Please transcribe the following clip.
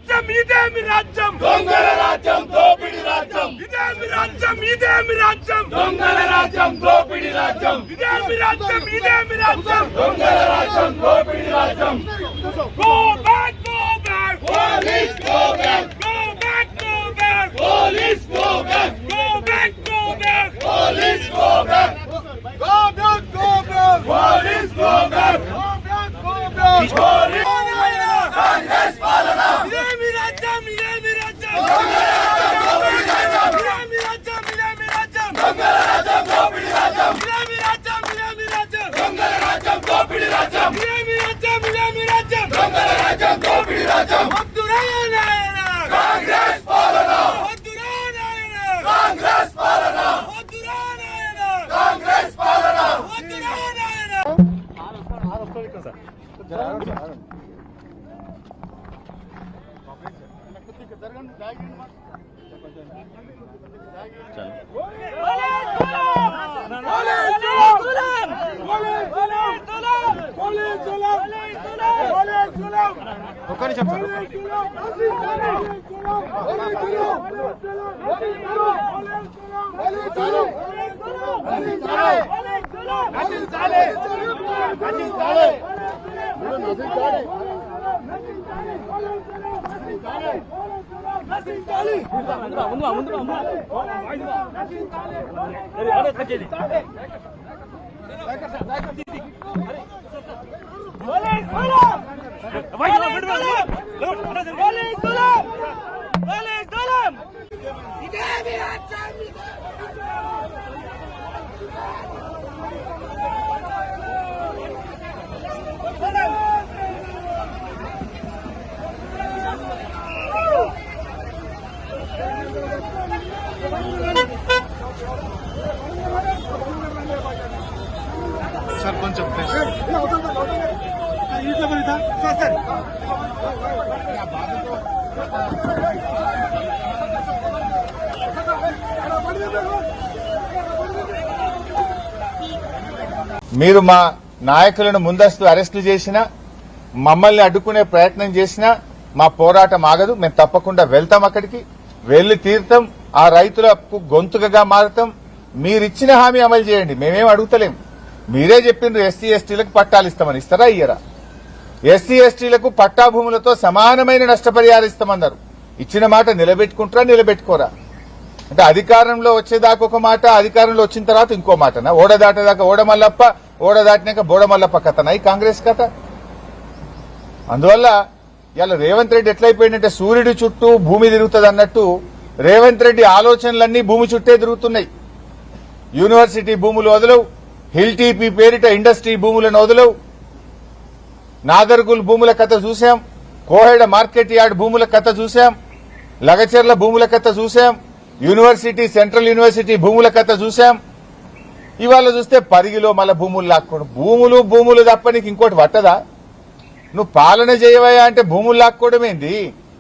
రాజ్యం ఇదేమి రాజ్యం దొంగల రాజ్యం దోపిడి రాజ్యం ఇదేమి రాజ్యం ఇదేమి రాజ్యం దొంగల రాజ్యం దోపిడి రాజ్యం ఇదేమి రాజ్యం ఇదేమి రాజ్యం దొంగల రాజ్యం దోపిడి రాజ్యం go back police go back go back police go back go back police go back police go back Congress పాలన ఇదేమి రాజ్యం ఇదేమి రాజ్యం ఇదేమి రాజ్యం ఇదేమి రాజ్యం దొంగల రాజ్యం దోపిడి రాజ్యం ఇదేమి రాజ్యం ఇదేమి రాజ్యం దొంగల రాజ్యం దోపిడి రాజ్యం ఇదేమి రాజ్యం ఇదేమి రాజ్యం దొంగల రాజ్యం దోపిడి రాజ్యం వద్దురా నాయనా కాంగ్రెస్ పాలన వద్దురా నాయనా కాంగ్రెస్ పాలన వద్దురా నాయనా కాంగ్రెస్ పాలన వద్దురా నాయనా ఒక్క నిమిషం సార్ కొంచెం మీరు మా నాయకులను ముందస్తు అరెస్టు చేసినా మమ్మల్ని అడ్డుకునే ప్రయత్నం చేసినా మా పోరాటం ఆగదు. మేము తప్పకుండా వెళ్తాం, అక్కడికి వెళ్లి తీరుతాం, ఆ రైతులకు గొంతుకగా మారుతాం. మీరిచ్చిన హామీ అమలు చేయండి, మేమేం అడుగుతలేం. మీరే చెప్పిండ్రు ఎస్సీ ఎస్టీలకు పట్టాలు ఇస్తామని, ఇస్తారా ఇయ్యరా? ఎస్సీ ఎస్టీలకు పట్టా భూములతో సమానమైన నష్టపరిహారం ఇస్తామన్నారు. ఇచ్చిన మాట నిలబెట్టుకుంటారా నిలబెట్టుకోరా? అంటే అధికారంలో వచ్చేదాకా ఒక మాట, అధికారంలో వచ్చిన తర్వాత ఇంకో మాటనా? ఓడ దాటేదాకా ఓడమల్లప్ప, ఓడ దాటినాక బోడమల్లప్ప కథనా ఈ కాంగ్రెస్ కథ? అందువల్ల ఇలా రేవంత్ రెడ్డి ఎట్లయిపోయిందంటే సూర్యుడి చుట్టూ భూమి తిరుగుతుంది అన్నట్టు రేవంత్ రెడ్డి ఆలోచనలన్నీ భూమి చుట్టే తిరుగుతున్నాయి. యూనివర్సిటీ భూములు వదలవు, హిల్ టీపీ పేరిట ఇండస్ట్రీ భూములను వదలవు, నాదర్గుల్ భూముల కథ చూశాం, కోహెడ మార్కెట్ యార్డ్ భూముల కథ చూశాం, లగచెర్ల భూముల కథ చూశాం, యూనివర్సిటీ సెంట్రల్ యూనివర్సిటీ భూముల కథ చూశాం. ఇవాళ చూస్తే పరిగిలో మళ్ళా భూములు లాక్కోవడం. భూములు తప్ప నీకు ఇంకోటి పట్టదా? నువ్వు పాలన చేయవయా అంటే భూములు లాక్కోవడం ఏంది?